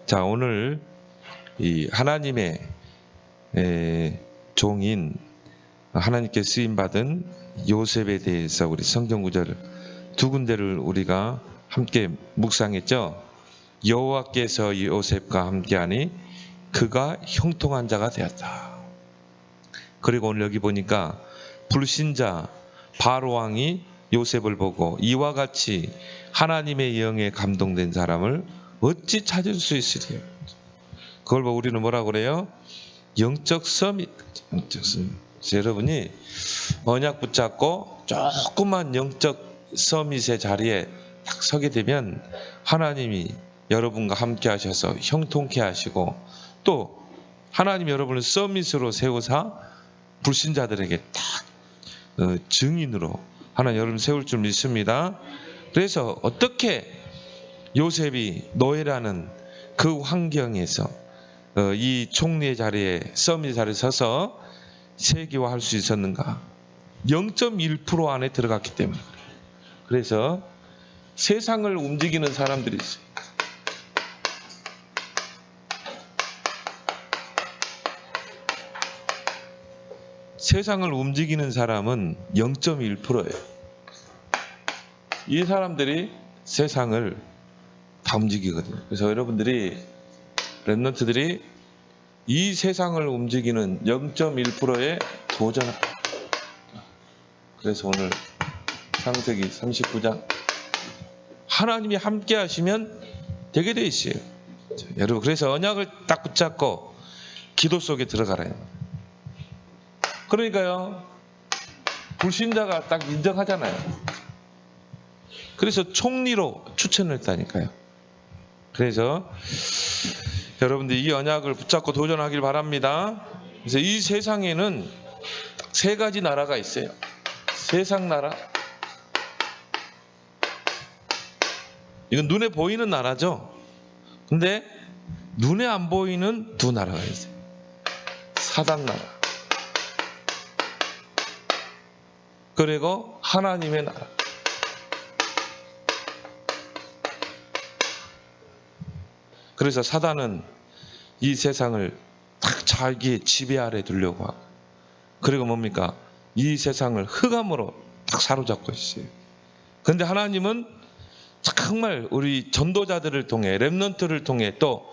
자, 오늘 이 하나님의 종인 하나님께 쓰임받은 요셉에 대해서 우리 성경 구절 두 군데를 우리가 함께 묵상했죠. 여호와께서 요셉과 함께하니 그가 형통한 자가 되었다. 그리고 오늘 여기 보니까 불신자 바로 왕이 요셉을 보고 이와 같이 하나님의 영에 감동된 사람을 어찌 찾을 수 있으리요. 그걸 보고 우리는 뭐라고 그래요? 영적 서밋. 영적 서밋. 여러분이 언약 붙잡고 조그만 영적 서밋의 자리에 딱 서게 되면 하나님이 여러분과 함께 하셔서 형통케 하시고, 또 하나님 여러분을 서밋으로 세우사 불신자들에게 딱 증인으로 하나님 여러분 세울 줄 믿습니다. 그래서 어떻게 요셉이 노예라는 그 환경에서 이 총리의 자리에, 서밋 자리에 서서 세계화할 수 있었는가? 0.1% 안에 들어갔기 때문에. 그래서 세상을 움직이는 사람들이 있어요. 세상을 움직이는 사람은 0.1%예요. 이 사람들이 세상을 다 움직이거든요. 그래서 여러분들이, 렘넌트들이 이 세상을 움직이는 0.1%에 도전합니다. 그래서 오늘 창세기 39장 하나님이 함께 하시면 되게 돼 있어요. 여러분, 그래서 언약을 딱 붙잡고 기도 속에 들어가라요. 그러니까요, 불신자가 딱 인정하잖아요. 그래서 총리로 추천을 했다니까요. 그래서 여러분들 이 언약을 붙잡고 도전하길 바랍니다. 그래서 이 세상에는 세 가지 나라가 있어요. 세상 나라, 이건 눈에 보이는 나라죠. 근데 눈에 안 보이는 두 나라가 있어요. 사단 나라, 그리고 하나님의 나라. 그래서 사단은 이 세상을 딱 자기의 지배 아래 두려고 하고, 그리고 뭡니까? 이 세상을 흑암으로 딱 사로잡고 있어요. 그런데 하나님은 정말 우리 전도자들을 통해, 렘넌트를 통해, 또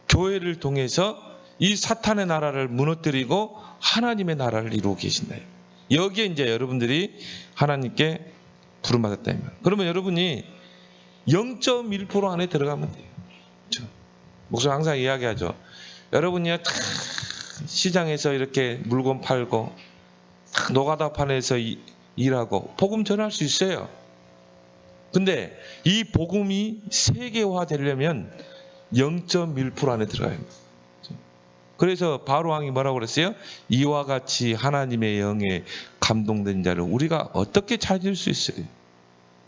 교회를 통해서 이 사탄의 나라를 무너뜨리고 하나님의 나라를 이루고 계신다. 여기에 이제 여러분들이 하나님께 부름받았다. 그러면 여러분이 0.1% 안에 들어가면 돼요. 목사님 항상 이야기하죠. 여러분이 시장에서 이렇게 물건 팔고 노가다판에서 일하고 복음 전할 수 있어요. 근데 이 복음이 세계화 되려면 0.1% 안에 들어가요. 그래서 바로 왕이 뭐라고 그랬어요? 이와 같이 하나님의 영에 감동된 자를 우리가 어떻게 찾을 수 있어요?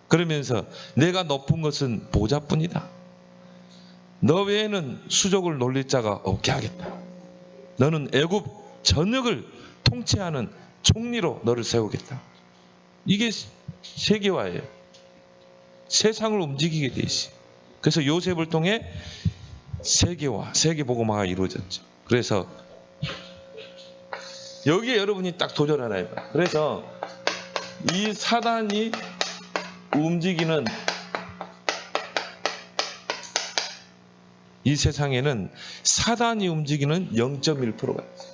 그러면서 내가 높은 것은 보좌뿐이다. 너 외에는 수족을 놀릴 자가 없게 하겠다. 너는 애굽 전역을 통치하는 총리로 너를 세우겠다. 이게 세계화예요. 세상을 움직이게 돼 있어요. 그래서 요셉을 통해 세계화, 세계복음화가 이루어졌죠. 그래서 여기에 여러분이 딱 도전하라 해봐. 그래서 이 사단이 움직이는 이 세상에는 사단이 움직이는 0.1%가 있어요.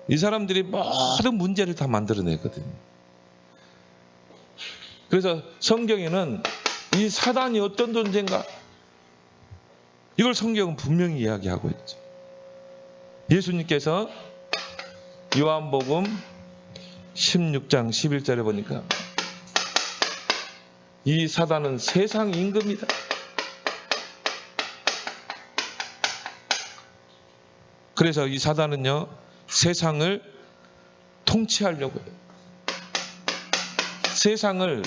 이 사람들이 모든 문제를 다 만들어내거든요. 그래서 성경에는 이 사단이 어떤 존재인가, 이걸 성경은 분명히 이야기하고 있죠. 예수님께서 요한복음 16장 11절에 보니까 이 사단은 세상 임금이다. 그래서 이 사단은요, 세상을 통치하려고 해요. 세상을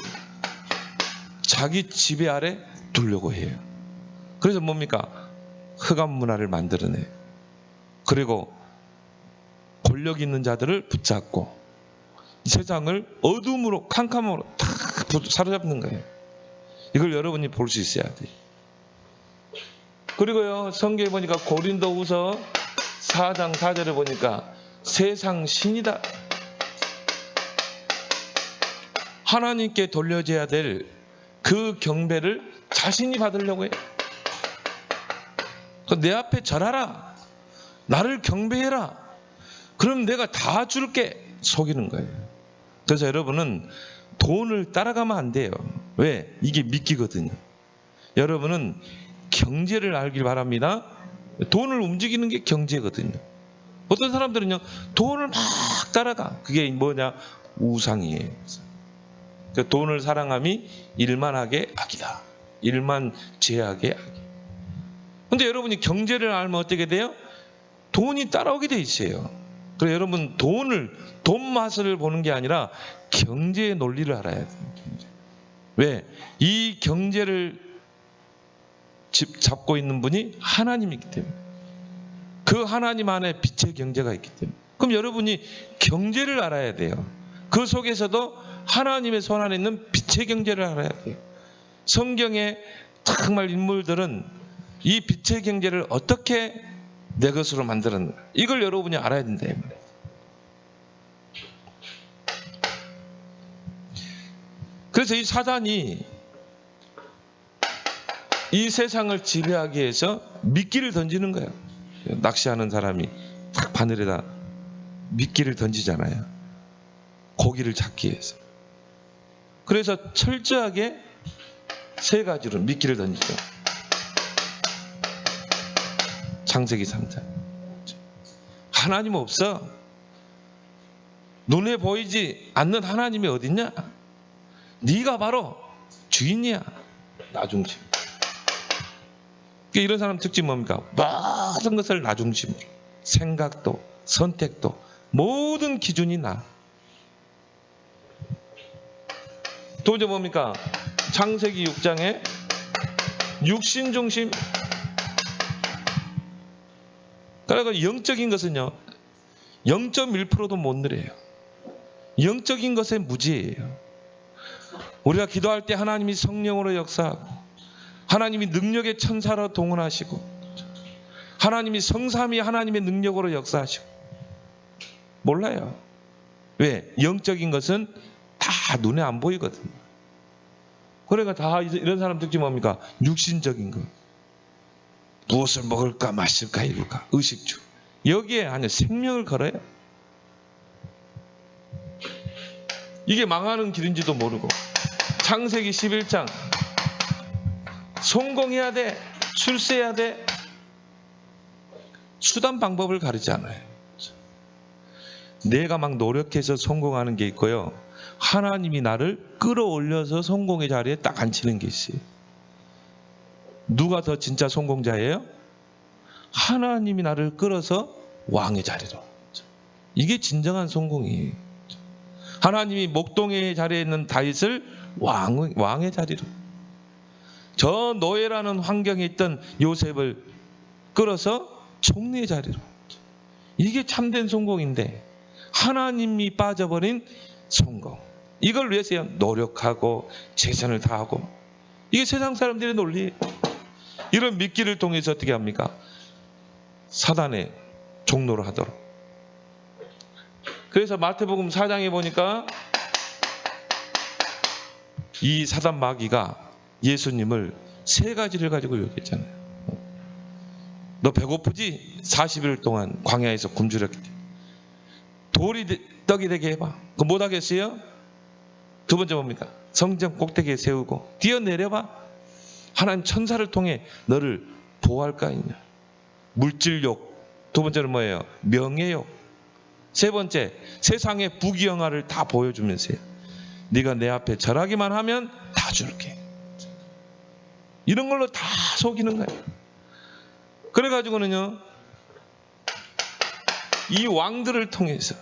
자기 지배 아래 두려고 해요. 그래서 뭡니까? 흑암 문화를 만들어내요. 그리고 권력 있는 자들을 붙잡고 세상을 어둠으로, 캄캄으로 다 사로잡는 거예요. 이걸 여러분이 볼 수 있어야 돼요. 그리고요, 성경에 보니까 고린도후서 4장 4절에 보니까 세상 신이다. 하나님께 돌려줘야 될 그 경배를 자신이 받으려고 해요. 내 앞에 절하라. 나를 경배해라. 그럼 내가 다 줄게. 속이는 거예요. 그래서 여러분은 돈을 따라가면 안 돼요. 왜? 이게 미끼거든요. 여러분은 경제를 알길 바랍니다. 돈을 움직이는 게 경제거든요. 어떤 사람들은요, 돈을 막 따라가. 그게 뭐냐? 우상이에요. 그 돈을 사랑함이 일만하게 악이다. 일만 죄악의 악이에요. 근데 여러분이 경제를 알면 어떻게 돼요? 돈이 따라오게 돼 있어요. 그래서 여러분 돈 맛을 보는 게 아니라 경제의 논리를 알아야 돼요. 왜? 이 경제를 잡고 있는 분이 하나님이기 때문에. 그 하나님 안에 빛의 경제가 있기 때문에. 그럼 여러분이 경제를 알아야 돼요. 그 속에서도 하나님의 손 안에 있는 빛의 경제를 알아야 돼요. 성경의 정말 인물들은 이 빛의 경제를 어떻게 내 것으로 만들었는가, 이걸 여러분이 알아야 된다. 그래서 이 사단이 이 세상을 지배하기 위해서 미끼를 던지는 거예요. 낚시하는 사람이 딱 바늘에다 미끼를 던지잖아요. 고기를 잡기 위해서. 그래서 철저하게 세 가지로 미끼를 던지죠. 창세기 3장. 하나님 없어. 눈에 보이지 않는 하나님이 어딨냐? 네가 바로 주인이야. 나중심. 이런 사람 특징이 뭡니까? 모든 것을 나중심으로. 생각도, 선택도, 모든 기준이 나. 두 번째 뭡니까? 창세기 6장에 육신중심. 그러니까 영적인 것은요, 0.1%도 못 늘어요. 영적인 것에 무지예요. 우리가 기도할 때 하나님이 성령으로 역사하고, 하나님이 능력의 천사로 동원하시고, 하나님이 성삼위 하나님의 능력으로 역사하시고, 몰라요. 왜? 영적인 것은 다 눈에 안 보이거든요. 그러니까 다 이런 사람 특징이 뭡니까? 육신적인 것. 무엇을 먹을까 마실까 이럴까 의식주. 여기에 아니 생명을 걸어요. 이게 망하는 길인지도 모르고. 창세기 11장 성공해야 돼, 출세해야 돼. 수단 방법을 가르치지 않아요. 내가 막 노력해서 성공하는 게 있고요, 하나님이 나를 끌어올려서 성공의 자리에 딱 앉히는 게 있어요. 누가 더 진짜 성공자예요? 하나님이 나를 끌어서 왕의 자리로. 이게 진정한 성공이에요. 하나님이 목동의 자리에 있는 다윗을 왕의 자리로, 저 노예라는 환경에 있던 요셉을 끌어서 총리의 자리로. 이게 참된 성공인데, 하나님이 빠져버린 성공. 이걸 위해서 노력하고 최선을 다하고. 이게 세상 사람들의 논리예요. 이런 미끼를 통해서 어떻게 합니까? 사단의 종로를 하도록. 그래서 마태복음 4장에 보니까 이 사단 마귀가 예수님을 세 가지를 가지고 얘기했잖아요. 너 배고프지? 40일 동안 광야에서 굶주렸기 때문에 돌이 떡이 되게 해봐. 그거 못하겠어요? 두 번째 뭡니까? 성전 꼭대기에 세우고 뛰어내려봐. 하나님 천사를 통해 너를 보호할까 있냐. 물질욕. 두 번째는 뭐예요? 명예욕. 세 번째, 세상의 부귀영화를 다 보여주면서요, 네가 내 앞에 절하기만 하면 다 줄게. 이런 걸로 다 속이는 거예요. 그래가지고는요, 이 왕들을 통해서,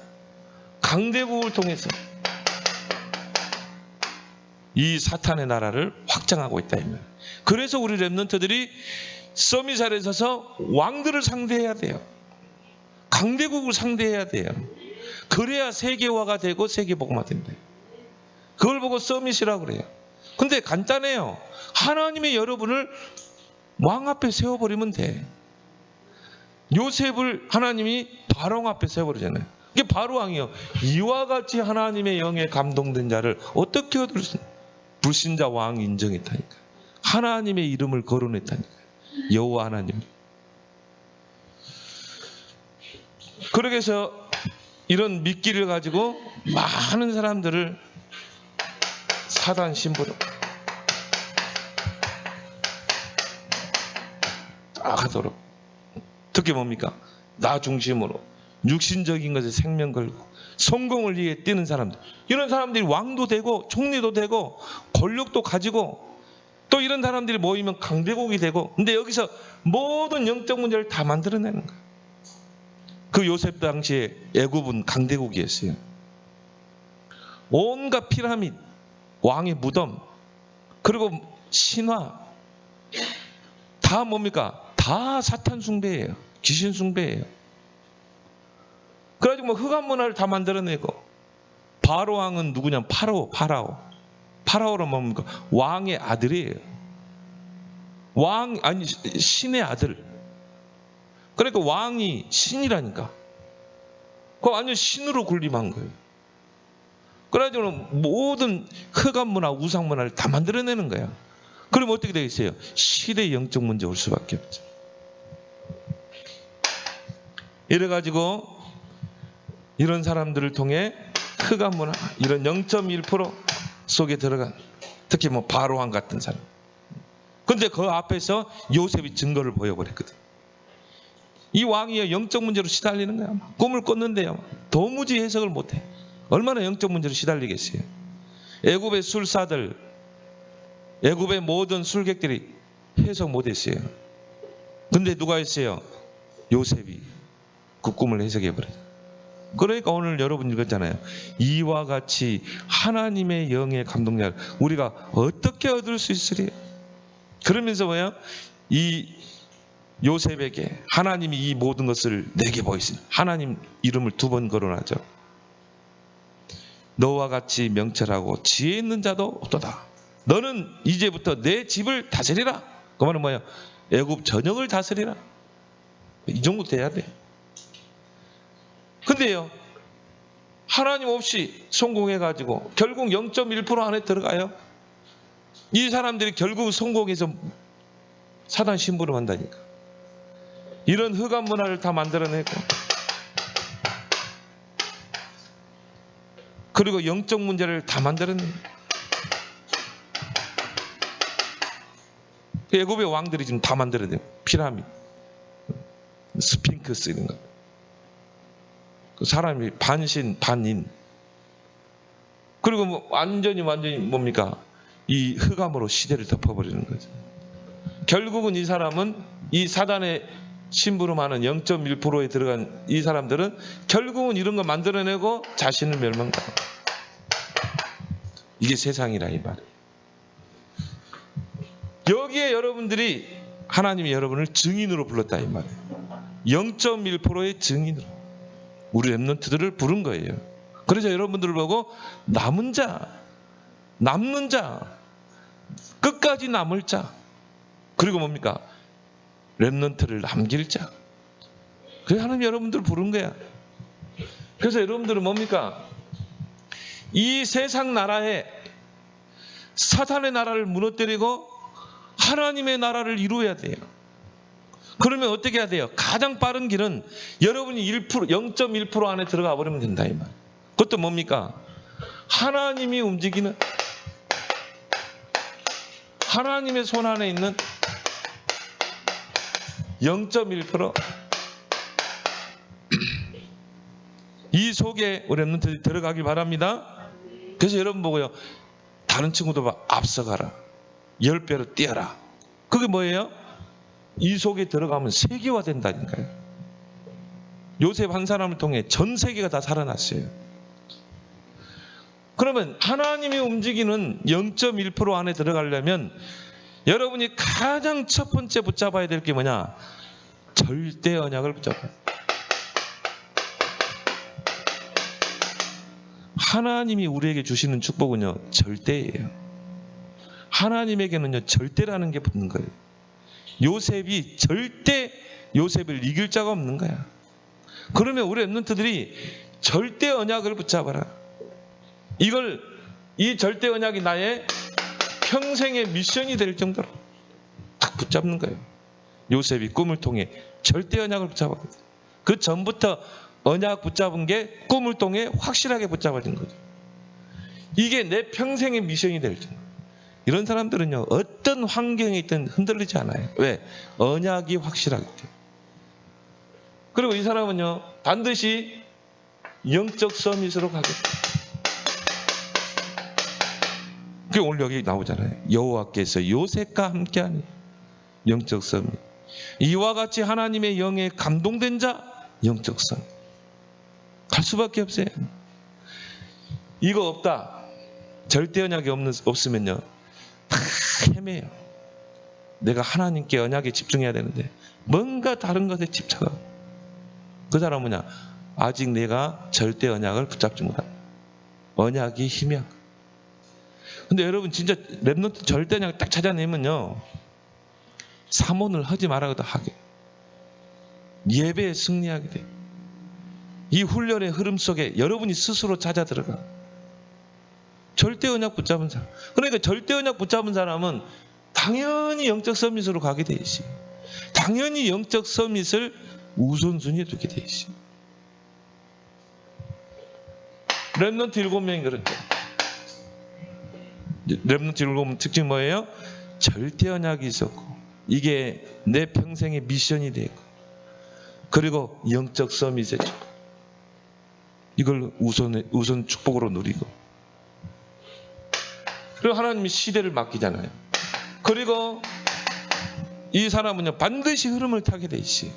강대국을 통해서 이 사탄의 나라를 확장하고 있다. 그래서 우리 렘넌트들이 서밋에 서서 왕들을 상대해야 돼요. 강대국을 상대해야 돼요. 그래야 세계화가 되고 세계복음화 된대요. 그걸 보고 서밋이라고 그래요. 근데 간단해요. 하나님이 여러분을 왕 앞에 세워버리면 돼. 요셉을 하나님이 바로 앞에 세워버리잖아요. 이게 바로 왕이요. 이와 같이 하나님의 영에 감동된 자를 어떻게 얻을 수? 불신자 왕 인정했다니까. 하나님의 이름을 거론했다니까. 여호와 하나님. 그렇게 해서 이런 미끼를 가지고 많은 사람들을 사단 신부로 딱 하도록. 특히 뭡니까? 나 중심으로 육신적인 것에 생명 걸고 성공을 위해 뛰는 사람들. 이런 사람들이 왕도 되고 총리도 되고 권력도 가지고 또 이런 사람들이 모이면 강대국이 되고. 근데 여기서 모든 영적 문제를 다 만들어내는 거예요. 그 요셉 당시에 애굽은 강대국이었어요. 온갖 피라밋, 왕의 무덤, 그리고 신화 다 뭡니까? 다 사탄 숭배예요. 귀신 숭배예요. 그래가지고 뭐 흑암 문화를 다 만들어내고. 바로 왕은 누구냐? 파라오는 뭡니까? 왕의 아들이에요. 아니 신의 아들. 그러니까 왕이 신이라니까. 그 완전 신으로 군림한 거예요. 그래가지고 모든 흑암 문화, 우상 문화를 다 만들어내는 거야. 그럼 어떻게 되겠어요? 시대 영적 문제 올 수밖에 없죠. 이래가지고 이런 사람들을 통해 흑암 문화, 이런 0.1% 속에 들어간, 특히 뭐 바로왕 같은 사람. 근데 그 앞에서 요셉이 증거를 보여버렸거든. 이 왕이 영적 문제로 시달리는 거야. 꿈을 꿨는데요, 도무지 해석을 못해. 얼마나 영적 문제로 시달리겠어요. 애굽의 술사들, 애굽의 모든 술객들이 해석 못했어요. 근데 누가 했어요? 요셉이 그 꿈을 해석해버려요. 그러니까 오늘 여러분 읽었잖아요. 이와 같이 하나님의 영의 감동력 우리가 어떻게 얻을 수 있으리요? 그러면서 뭐예요? 이 요셉에게 하나님이 이 모든 것을 내게 보이신 하나님 이름을 2번 거론하죠. 너와 같이 명철하고 지혜 있는 자도 없도다. 너는 이제부터 내 집을 다스리라. 그 말은 뭐예요? 애굽 전역을 다스리라. 이 정도 돼야 돼. 근데요, 하나님 없이 성공해가지고 결국 0.1% 안에 들어가요. 이 사람들이 결국 성공해서 사단 신부로 한다니까. 이런 흑암 문화를 다 만들어내고, 그리고 영적 문제를 다 만들어내고. 애굽의 왕들이 지금 다 만들어내고, 피라미드, 스핑크스 이런 거. 사람이 반신 반인. 그리고 뭐 완전히 뭡니까? 이 흑암으로 시대를 덮어버리는 거죠. 결국은 이 사람은 이 사단의 신부로 많은 0.1%에 들어간 이 사람들은 결국은 이런 거 만들어내고 자신을 멸망당하고. 이게 세상이라 이 말이에요. 여기에 여러분들이 하나님이 여러분을 증인으로 불렀다 이 말이에요. 0.1%의 증인으로 우리 렘넌트들을 부른 거예요. 그래서 여러분들을 보고 남은 자, 끝까지 남을 자, 그리고 뭡니까? 렘넌트를 남길 자. 그래서 하나님 여러분들을 부른 거야. 그래서 여러분들은 뭡니까? 이 세상 나라에 사탄의 나라를 무너뜨리고 하나님의 나라를 이루어야 돼요. 그러면 어떻게 해야 돼요? 가장 빠른 길은 여러분이 0.1% 안에 들어가 버리면 된다 이 말. 그것도 뭡니까? 하나님이 움직이는, 하나님의 손 안에 있는 0.1%. 이 속에 우리 렘넌트들이 들어가길 바랍니다. 그래서 여러분 보고요, 다른 친구들 봐, 앞서가라, 10배로 뛰어라. 그게 뭐예요? 이 속에 들어가면 세계화 된다니까요. 요셉 한 사람을 통해 전 세계가 다 살아났어요. 그러면 하나님이 움직이는 0.1% 안에 들어가려면 여러분이 가장 첫 번째 붙잡아야 될 게 뭐냐? 절대 언약을 붙잡아요. 하나님이 우리에게 주시는 축복은요, 절대예요. 하나님에게는요, 절대라는 게 붙는 거예요. 요셉이 절대 요셉을 이길 자가 없는 거야. 그러면 우리 랩런트들이 절대 언약을 붙잡아라. 이 절대 언약이 나의 평생의 미션이 될 정도로 딱 붙잡는 거예요. 요셉이 꿈을 통해 절대 언약을 붙잡았거든. 그 전부터 언약 붙잡은 게 꿈을 통해 확실하게 붙잡아진 거죠. 이게 내 평생의 미션이 될 정도. 이런 사람들은요, 어떤 환경에 있든 흔들리지 않아요. 왜? 언약이 확실하기 때문에. 그리고 이 사람은요, 반드시 영적 서밋으로 가겠다. 그게 오늘 여기 나오잖아요. 여호와께서 요셉과 함께하니 영적 서밋. 이와 같이 하나님의 영에 감동된 자 영적 서밋. 갈 수밖에 없어요. 이거 없다. 절대 언약이 없으면요, 다 헤매요. 내가 하나님께 언약에 집중해야 되는데 뭔가 다른 것에 집착하고. 그 사람은 뭐냐? 아직 내가 절대 언약을 붙잡지 못한다. 언약이 희미한 거예요. 근데 여러분 진짜 랩런트 절대 언약을 딱 찾아내면요, 사모를 하지 말아도 하게, 예배에 승리하게 돼. 이 훈련의 흐름 속에 여러분이 스스로 찾아 들어가. 절대 언약 붙잡은 사람. 그러니까 절대 언약 붙잡은 사람은 당연히 영적 서밋으로 가게 돼 있어요. 당연히 영적 서밋을 우선순위에 두게 돼 있어요. 랩런트 7명이 그렇죠. 랩런트 7명 특징 뭐예요? 절대 언약이 있었고, 이게 내 평생의 미션이 되고, 그리고 영적 서밋이죠. 이걸 우선 축복으로 누리고, 그리고 하나님이 시대를 맡기잖아요. 그리고 이 사람은요, 반드시 흐름을 타게 돼 있어요.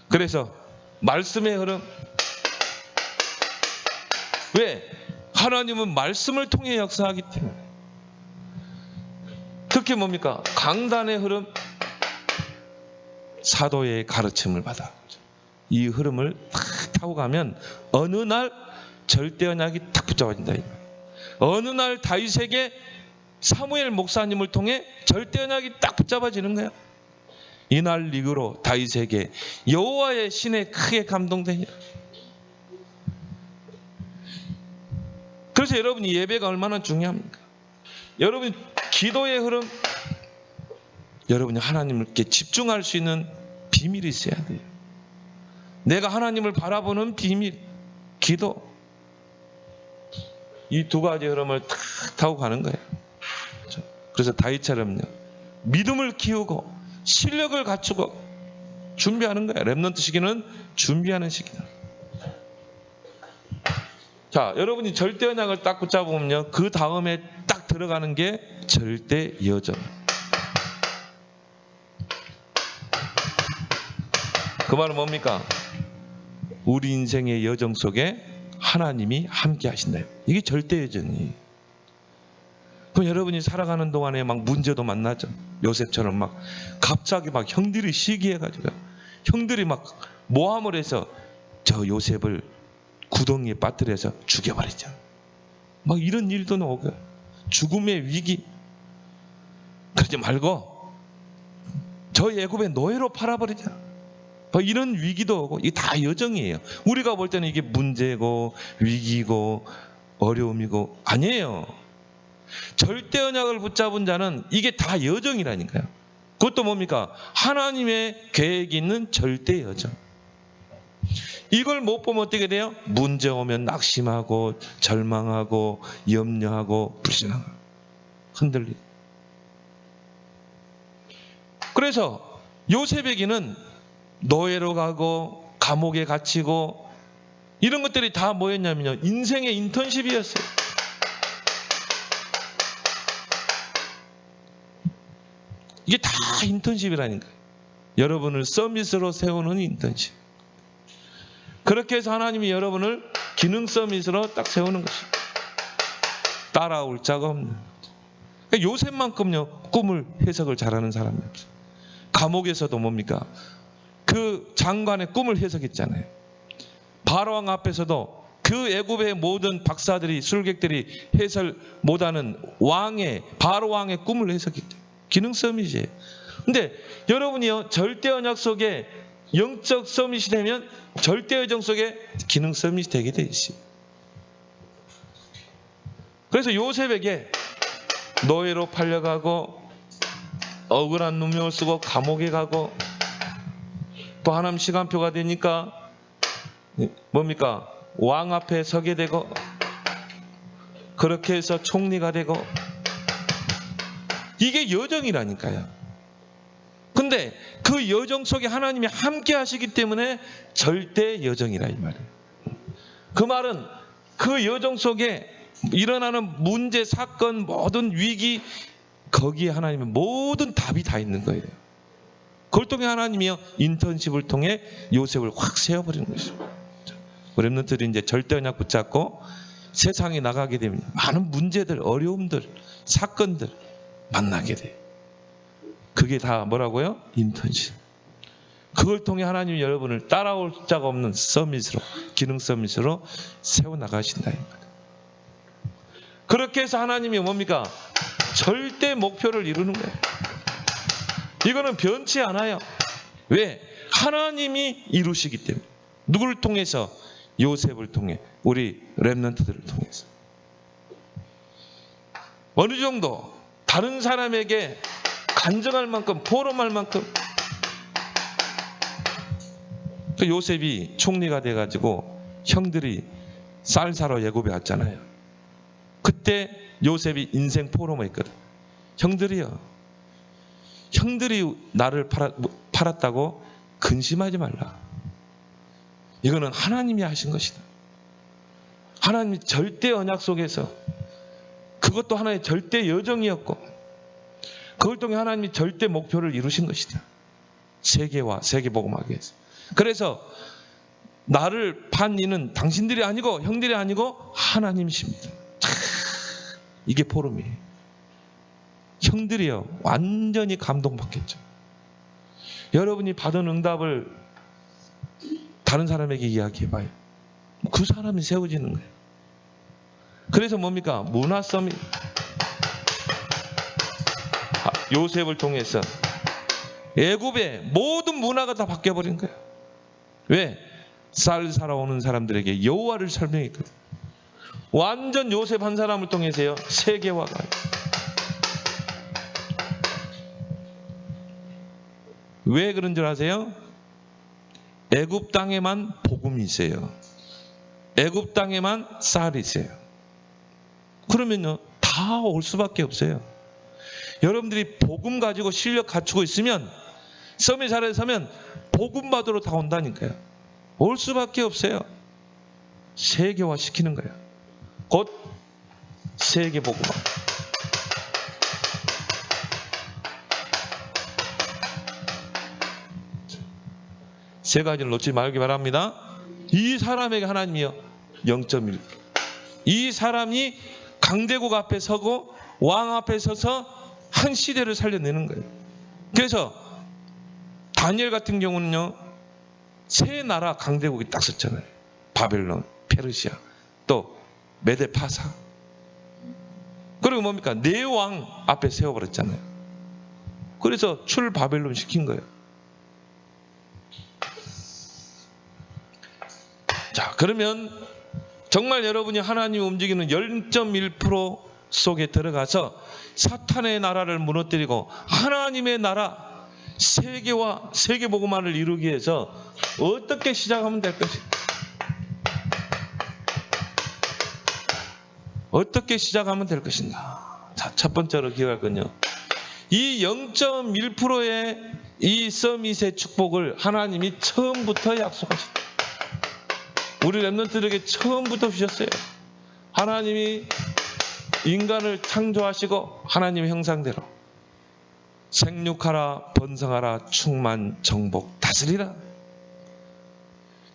그래서 말씀의 흐름. 왜? 하나님은 말씀을 통해 역사하기 때문에. 특히 뭡니까? 강단의 흐름, 사도의 가르침을 받아. 이 흐름을 탁 타고 가면 어느 날 절대 언약이 탁 붙잡아진다. 어느 날 다윗에게 사무엘 목사님을 통해 절대 언약이 딱 붙잡아지는 거야. 이날 이후로 다윗에게 여호와의 신에 크게 감동되냐. 그래서 여러분이 예배가 얼마나 중요합니까? 여러분 기도의 흐름, 여러분이 하나님께 집중할 수 있는 비밀이 있어야 돼요. 내가 하나님을 바라보는 비밀, 기도. 이 두 가지 흐름을 탁 타고 가는 거예요. 그래서 다윗처럼요, 믿음을 키우고 실력을 갖추고 준비하는 거예요. 랩런트 시기는 준비하는 시기다. 자, 여러분이 절대 언약을 딱 붙잡으면요, 그 다음에 딱 들어가는 게 절대 여정. 그 말은 뭡니까? 우리 인생의 여정 속에 하나님이 함께 하신다. 이게 절대 여정이에요. 그럼 여러분이 살아가는 동안에 막 문제도 만나죠. 요셉처럼 막 갑자기 막 형들이 시기해가지고 형들이 막 모함을 해서 저 요셉을 구덩이에 빠뜨려서 죽여버리죠. 막 이런 일도 나오고, 죽음의 위기. 그러지 말고 저 애굽의 노예로 팔아버리자. 이런 위기도 오고. 이게 다 여정이에요. 우리가 볼 때는 이게 문제고 위기고 어려움이고, 아니에요. 절대 언약을 붙잡은 자는 이게 다 여정이라니까요. 그것도 뭡니까? 하나님의 계획이 있는 절대 여정. 이걸 못 보면 어떻게 돼요? 문제 오면 낙심하고 절망하고 염려하고 불신하고 흔들리고. 그래서 요셉에게는 노예로 가고 감옥에 갇히고 이런 것들이 다 뭐였냐면요, 인생의 인턴십이었어요. 이게 다 인턴십이라니까요. 여러분을 서밋으로 세우는 인턴십. 그렇게 해서 하나님이 여러분을 기능 서밋으로 딱 세우는 것입니다. 따라올 자가 없는. 그러니까 요셉만큼요, 꿈을 해석을 잘하는 사람이 없어요. 감옥에서도 뭡니까? 그 장관의 꿈을 해석했잖아요. 바로왕 앞에서도 그 애굽의 모든 박사들이, 술객들이 해설 못하는 바로왕의 꿈을 해석했죠. 기능 서밋이에요. 근데 여러분이요, 절대 언약 속에 영적 서밋이 되면 절대 여정 속에 기능 서밋이 되게 돼 있어요. 그래서 요셉에게 노예로 팔려가고 억울한 누명을 쓰고 감옥에 가고 또 하나님 시간표가 되니까 뭡니까? 왕 앞에 서게 되고 그렇게 해서 총리가 되고 이게 여정이라니까요. 근데 그 여정 속에 하나님이 함께 하시기 때문에 절대 여정이라 이 말이에요. 그 말은 그 여정 속에 일어나는 문제, 사건, 모든 위기 거기에 하나님의 모든 답이 다 있는 거예요. 그걸 통해 하나님이요 인턴십을 통해 요셉을 확 세워버리는 것이죠. 우리 렘넌트들이 이제 절대 언약 붙잡고 세상에 나가게 되면 많은 문제들, 어려움들, 사건들 만나게 돼요. 그게 다 뭐라고요? 인턴십. 그걸 통해 하나님이 여러분을 따라올 자가 없는 서밋으로, 기능 서밋으로 세워나가신다 이 말이에요. 그렇게 해서 하나님이 뭡니까? 절대 목표를 이루는 거예요. 이거는 변치 않아요. 왜? 하나님이 이루시기 때문에. 누구를 통해서? 요셉을 통해, 우리 렘넌트들을 통해서. 어느 정도 다른 사람에게 간증할 만큼, 포럼할 만큼. 그 요셉이 총리가 돼가지고 형들이 쌀 사러 애굽에 왔잖아요. 그때 요셉이 인생 포럼을 했거든. 형들이 나를 팔았다고 근심하지 말라. 이거는 하나님이 하신 것이다. 하나님이 절대 언약 속에서, 그것도 하나의 절대 여정이었고 그걸 통해 하나님이 절대 목표를 이루신 것이다. 세계와 세계복음하기 위해서. 그래서 나를 판 이는 당신들이 아니고 형들이 아니고 하나님이십니다. 이게 포럼이에요. 형들이요 완전히 감동받겠죠. 여러분이 받은 응답을 다른 사람에게 이야기해봐요. 그 사람이 세워지는 거예요. 그래서 뭡니까? 문화 서밋. 요셉을 통해서 애굽의 모든 문화가 다 바뀌어버린 거예요. 왜? 쌀 사러 오는 사람들에게 여호와를 설명했거든. 완전 요셉 한 사람을 통해서요 세계화가. 왜 그런 줄 아세요? 애굽 땅에만 복음이 있어요. 애굽 땅에만 쌀이 있어요. 그러면요 다 올 수밖에 없어요. 여러분들이 복음 가지고 실력 갖추고 있으면, 서밋 자리에 서면 복음 받으러 다 온다니까요. 올 수밖에 없어요. 세계화 시키는 거예요. 곧 세계 복음화. 세 가지를 놓치지 말기 바랍니다. 이 사람에게 하나님이요 0.1%. 이 사람이 강대국 앞에 서고 왕 앞에 서서 한 시대를 살려내는 거예요. 그래서 다니엘 같은 경우는요 세 나라 강대국이 딱 섰잖아요. 바벨론, 페르시아, 또 메데파사. 그리고 뭡니까? 네 왕 앞에 세워버렸잖아요. 그래서 출 바벨론 시킨 거예요. 자, 그러면 정말 여러분이 하나님이 움직이는 0.1% 속에 들어가서 사탄의 나라를 무너뜨리고 하나님의 나라, 세계와 세계복음화를 이루기 위해서 어떻게 시작하면 될 것인가? 어떻게 시작하면 될 것인가? 자, 첫 번째로 기억할 건요. 이 0.1%의 이 서밋의 축복을 하나님이 처음부터 약속하셨다. 우리 렘넌트들에게 처음부터 주셨어요. 하나님이 인간을 창조하시고 하나님의 형상대로 생육하라, 번성하라, 충만, 정복, 다스리라.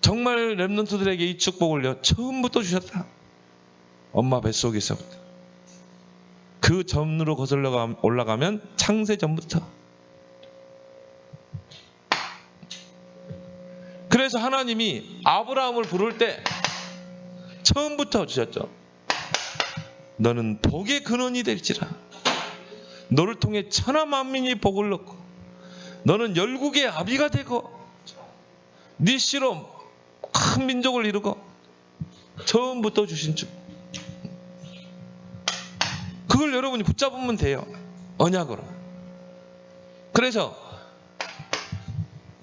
정말 렘넌트들에게 이 축복을요 처음부터 주셨다. 엄마 뱃속에서부터. 그 전으로 거슬러 올라가면 창세 전부터. 그래서 하나님이 아브라함을 부를 때 처음부터 주셨죠. 너는 복의 근원이 될지라. 너를 통해 천하 만민이 복을 얻고 너는 열국의 아비가 되고 네 씨로 큰 민족을 이루고 처음부터 주신 주. 그걸 여러분이 붙잡으면 돼요. 언약으로. 그래서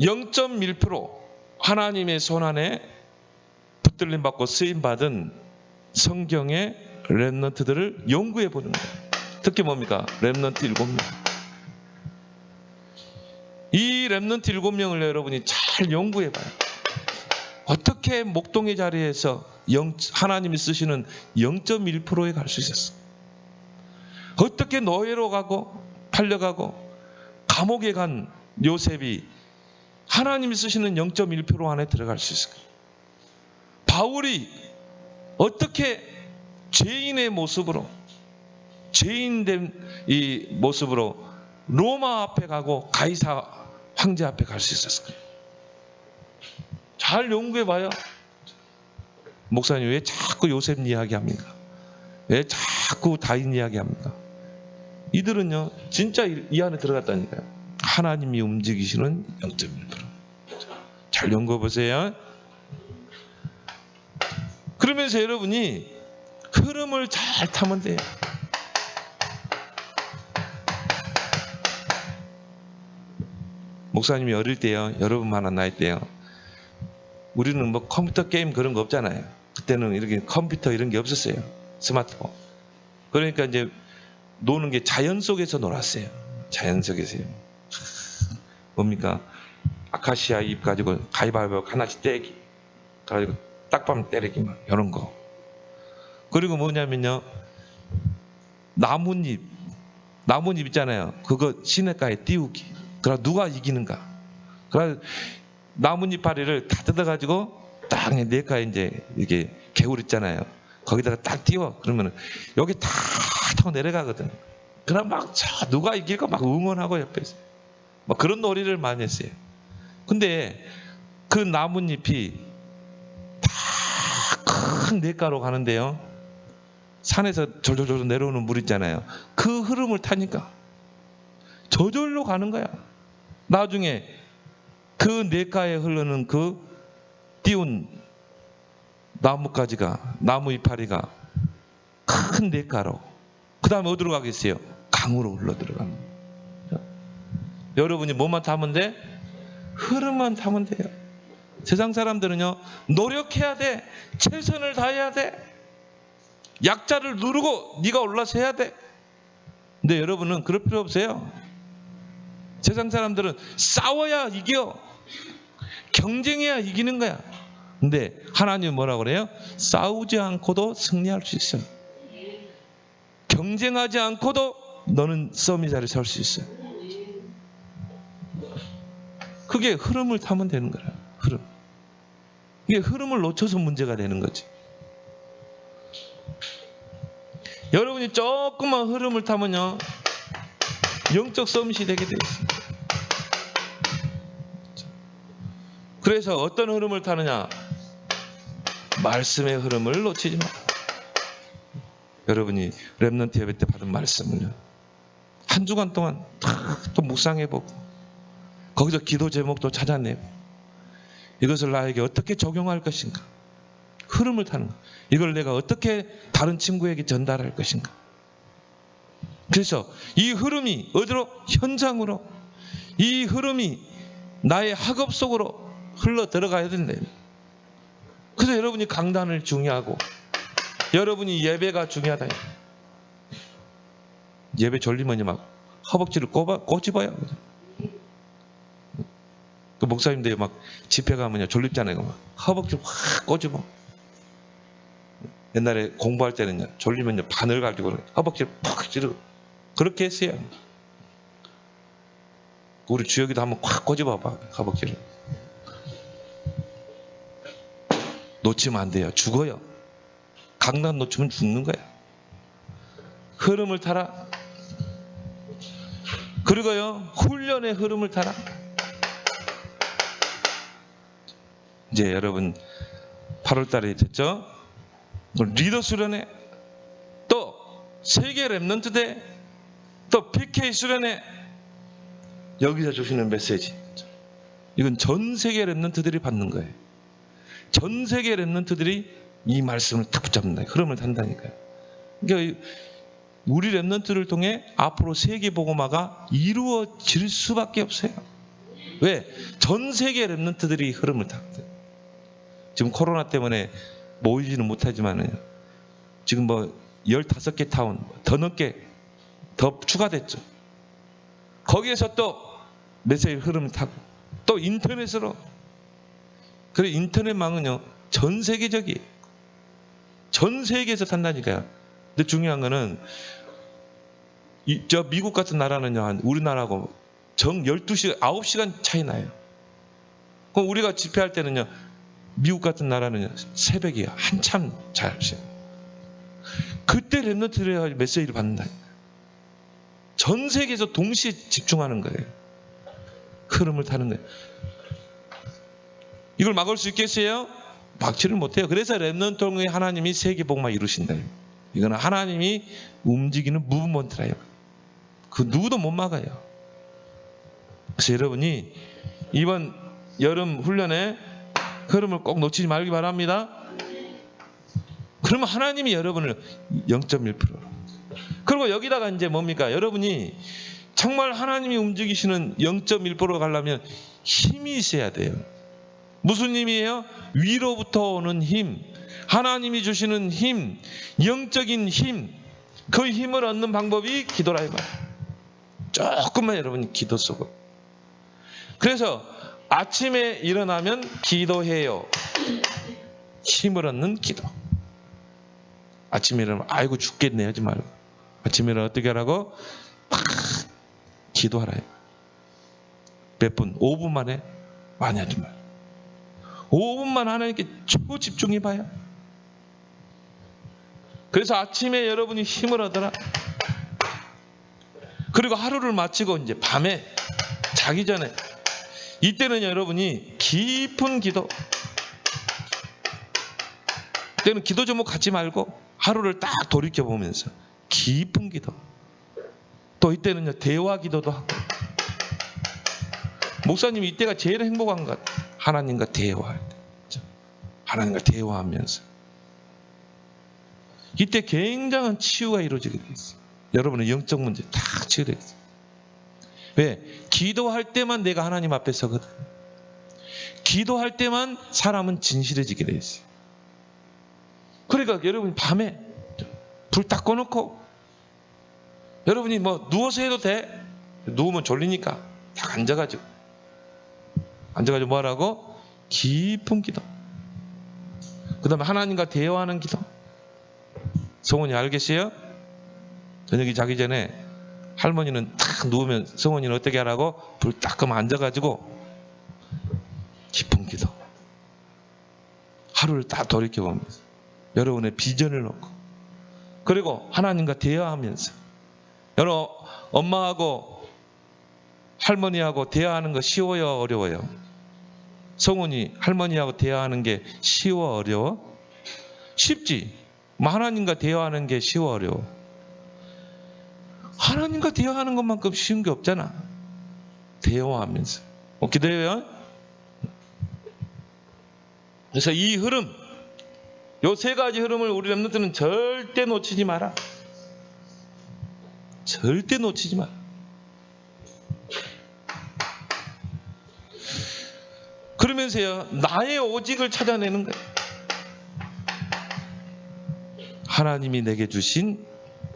0.1% 하나님의 손안에 붙들림 받고 쓰임 받은 성경의 렘넌트들을 연구해 보는 거예요. 특히 뭡니까? 렘넌트 7명. 이 렘넌트 7명을 여러분이 잘 연구해 봐요. 어떻게 목동의 자리에서 하나님이 쓰시는 0.1%에 갈 수 있었어? 어떻게 노예로 가고 팔려가고 감옥에 간 요셉이 하나님이 쓰시는 0.1% 안에 들어갈 수 있을까? 바울이 어떻게 죄인의 모습으로, 죄인된 이 모습으로 로마 앞에 가고 가이사 황제 앞에 갈 수 있었을까? 잘 연구해 봐요. 목사님 왜 자꾸 요셉 이야기합니까? 왜 자꾸 다윗 이야기합니까? 이들은요 진짜 이 안에 들어갔다니까요. 하나님이 움직이시는 0.1%. 잘 연구해 보세요. 그러면서 여러분이 흐름을 잘 타면 돼요. 목사님이 어릴 때요, 여러분 만난 나이 때요, 우리는 뭐 컴퓨터 게임 그런 거 없잖아요. 그때는 이렇게 컴퓨터 이런 게 없었어요. 스마트폰. 그러니까 이제 노는 게 자연 속에서 놀았어요. 자연 속에서요. 뭡니까? 아카시아 잎 가지고 가위바위보 하나씩 떼기. 가지고 딱밤 때리기 막 이런 거. 그리고 뭐냐면요, 나뭇잎 있잖아요. 그거 시냇가에 띄우기. 그럼 누가 이기는가? 그래 나뭇잎파리를 다 뜯어가지고 딱 냇가에 이제 이렇게 개울 있잖아요. 거기다가 딱 띄워. 그러면 여기 다 타고 내려가거든. 그럼 막 누가 이길까 막 응원하고 옆에서 막 그런 놀이를 많이 했어요. 근데 그 나뭇잎이 다 큰 냇가로 가는데요, 산에서 졸졸졸 내려오는 물 있잖아요. 그 흐름을 타니까 저절로 가는 거야. 나중에 그 냇가에 흐르는 그 띄운 나뭇가지가, 나무 이파리가 큰 냇가로, 그 다음에 어디로 가겠어요? 강으로 흘러 들어가는 거예요. 여러분이 뭐만 타면 돼? 흐름만 타면 돼요. 세상 사람들은요, 노력해야 돼. 최선을 다해야 돼. 약자를 누르고 네가 올라서 해야 돼. 근데 여러분은 그럴 필요 없어요. 세상 사람들은 싸워야 이겨. 경쟁해야 이기는 거야. 근데 하나님은 뭐라고 그래요? 싸우지 않고도 승리할 수 있어요. 경쟁하지 않고도 너는 서밋 자리에 설 수 있어요. 그게 흐름을 타면 되는 거야. 흐름. 이게 흐름을 놓쳐서 문제가 되는 거지. 여러분이 조금만 흐름을 타면요, 영적 서밋이 되게 돼 있어요. 그래서 어떤 흐름을 타느냐? 말씀의 흐름을 놓치지 마. 여러분이 렘넌트 예배 때 받은 말씀을요, 한 주간 동안 또 묵상해보고 거기서 기도 제목도 찾아내고 이것을 나에게 어떻게 적용할 것인가, 흐름을 타는 거. 이걸 내가 어떻게 다른 친구에게 전달할 것인가. 그래서 이 흐름이 어디로? 현장으로. 이 흐름이 나의 학업 속으로 흘러 들어가야 된다. 그래서 여러분이 강단을 중요하고 여러분이 예배가 중요하다. 예배 졸리면 막 허벅지를 꼬집어요. 그 목사님들 막 집회 가면 졸립잖아요. 막 허벅지를 확 꼬집어. 옛날에 공부할 때는요, 졸리면 바늘 가지고 허벅지를 팍 찌르고 그렇게 했어요. 우리 주혁이도 한번 확 꼬집어봐, 허벅지를. 놓치면 안 돼요. 죽어요. 강단 놓치면 죽는 거야. 흐름을 타라. 그리고요, 훈련의 흐름을 타라. 이제 여러분 8월 달에 됐죠? 리더 수련회, 또 세계 렘넌트 대, 또 PK 수련회, 여기서 주시는 메시지. 이건 전 세계 랩런트들이 받는 거예요. 전 세계 랩런트들이 이 말씀을 탁 붙잡는다. 흐름을 탄다니까요. 그러니까 우리 랩런트를 통해 앞으로 세계 복음화가 이루어질 수밖에 없어요. 왜? 전 세계 랩런트들이 흐름을 탔거든요. 지금 코로나 때문에 모이지는 못하지만은 지금 뭐 15개 타운 더 넘게 더 추가됐죠. 거기에서 또 메시지 흐름을 타고 또 인터넷으로. 그래 인터넷망은요 전 세계적이에요. 전 세계에서 탄다니까요. 근데 중요한 거는 저 미국 같은 나라는요 한 우리나라하고 정 12시 9시간 차이 나요. 그럼 우리가 집회할 때는요 미국 같은 나라는요 새벽이에요. 한참 잘 시요. 그때 랩런트들의 메시지를 받는다. 전 세계에서 동시에 집중하는 거예요. 흐름을 타는 거예요. 이걸 막을 수 있겠어요? 막지를 못해요. 그래서 랩런트 통해 하나님이 세계 복음화 이루신다. 이거는 하나님이 움직이는 무브먼트라요. 그 누구도 못 막아요. 그래서 여러분이 이번 여름 훈련에 흐름을 꼭 놓치지 말기 바랍니다. 그러면 하나님이 여러분을 0.1%로. 그리고 여기다가 이제 뭡니까? 여러분이 정말 하나님이 움직이시는 0.1%로 가려면 힘이 있어야 돼요. 무슨 힘이에요? 위로부터 오는 힘, 하나님이 주시는 힘, 영적인 힘. 그 힘을 얻는 방법이 기도라 이 말이에요. 조금만 여러분이 기도 속으로. 그래서 아침에 일어나면 기도해요. 힘을 얻는 기도. 아침에 일어나면 아이고 죽겠네 하지 말고 아침에 일어나면 어떻게 하라고? 막 기도하라. 몇 분? 5분 만에? 많이 하지 말고 5분만 하나님께 초집중해봐요. 그래서 아침에 여러분이 힘을 얻어라. 그리고 하루를 마치고 이제 밤에 자기 전에 이때는 여러분이 깊은 기도. 이때는 기도 제목 갖지 말고 하루를 딱 돌이켜보면서 깊은 기도. 또 이때는요 대화 기도도 하고. 목사님이 이때가 제일 행복한 것 같아요. 하나님과 대화할 때. 하나님과 대화하면서. 이때 굉장한 치유가 이루어지게 되어 있어요. 여러분의 영적 문제 다 치유되어 있어요. 왜? 기도할 때만 내가 하나님 앞에 서거든. 기도할 때만 사람은 진실해지게 되어 있어요. 그러니까 여러분이 밤에 불 딱 꺼놓고 여러분이 뭐 누워서 해도 돼. 누우면 졸리니까 딱 앉아가지고 뭐 하라고? 깊은 기도. 그 다음에 하나님과 대화하는 기도. 성원이 알겠어요? 저녁에 자기 전에 할머니는 딱 누우면 성원이는 어떻게 하라고? 불 딱 끄면 앉아가지고 깊은 기도. 하루를 딱 돌이켜보면서 여러분의 비전을 놓고 그리고 하나님과 대화하면서 여러분 엄마하고 할머니하고 대화하는 거 쉬워요? 어려워요? 성훈이 할머니하고 대화하는 게 쉬워? 어려워? 쉽지. 하나님과 대화하는 게 쉬워? 어려워? 하나님과 대화하는 것만큼 쉬운 게 없잖아. 대화하면서. 기도해요. 그래서 이 흐름, 요 세 가지 흐름을 우리 렘넌트는 절대 놓치지 마라. 절대 놓치지 마라. 그러면서요, 나의 오직을 찾아내는 거예요. 하나님이 내게 주신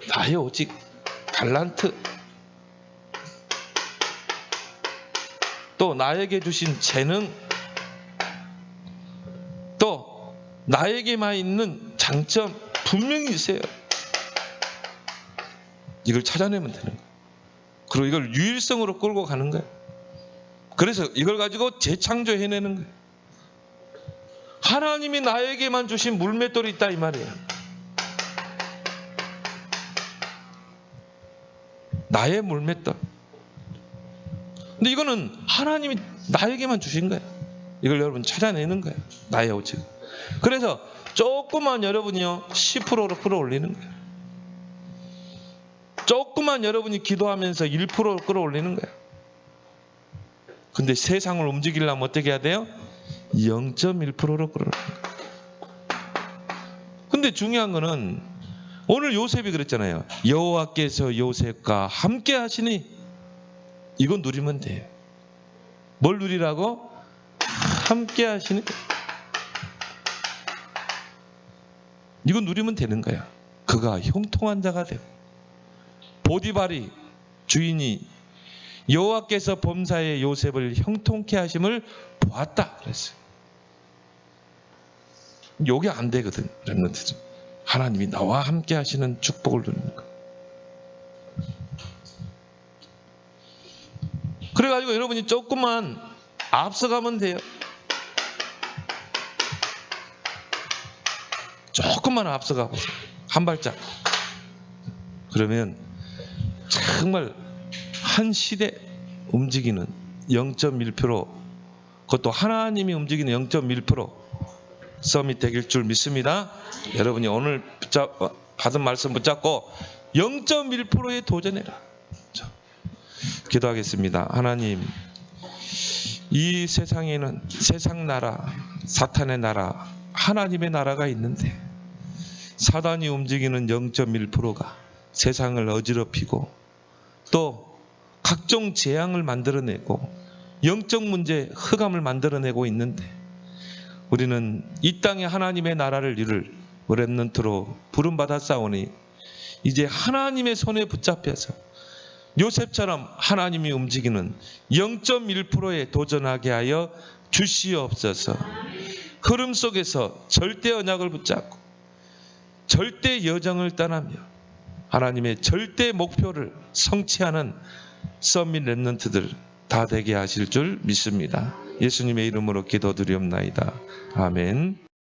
나의 오직, 달란트, 또 나에게 주신 재능, 또 나에게만 있는 장점 분명히 있어요. 이걸 찾아내면 되는 거예요. 그리고 이걸 유일성으로 끌고 가는 거예요. 그래서 이걸 가지고 재창조해내는 거예요. 하나님이 나에게만 주신 물맷돌이 있다 이 말이에요. 나의 물맷돌. 근데 이거는 하나님이 나에게만 주신 거예요. 이걸 여러분 찾아내는 거예요. 나의 오직. 그래서 조금만 여러분이요 10%로 끌어올리는 거예요. 조금만 여러분이 기도하면서 1%로 끌어올리는 거예요. 근데 세상을 움직이려면 어떻게 해야 돼요? 0.1%로 끌어라. 근데 중요한 거는 오늘 요셉이 그랬잖아요. 여호와께서 요셉과 함께 하시니 이건 누리면 돼요. 뭘 누리라고? 함께 하시니 이건 누리면 되는 거야. 그가 형통한 자가 되고 보디발이 주인이 여호와께서 범사에 요셉을 형통케 하심을 보았다 그랬어요. 요게 안 되거든. 렘넌트들. 하나님이 나와 함께 하시는 축복을 누리는 거. 그래가지고 여러분이 조금만 앞서가면 돼요. 조금만 앞서가 보세요. 한 발짝. 그러면 정말 한 시대 움직이는 0.1%, 그것도 하나님이 움직이는 0.1% 서밋 되길 줄 믿습니다. 여러분이 오늘 받은 말씀 붙잡고 0.1%에 도전해라. 기도하겠습니다. 하나님, 이 세상에는 세상 나라, 사탄의 나라, 하나님의 나라가 있는데 사단이 움직이는 0.1%가 세상을 어지럽히고 또 각종 재앙을 만들어내고 영적 문제, 흑암을 만들어내고 있는데 우리는 이 땅에 하나님의 나라를 이룰 렘넌트로 부름받아 싸우니 이제 하나님의 손에 붙잡혀서 요셉처럼 하나님이 움직이는 0.1%에 도전하게 하여 주시옵소서. 흐름 속에서 절대 언약을 붙잡고 절대 여정을 떠나며 하나님의 절대 목표를 성취하는 서밋 렘넌트들 다 되게 하실 줄 믿습니다. 예수님의 이름으로 기도드리옵나이다. 아멘.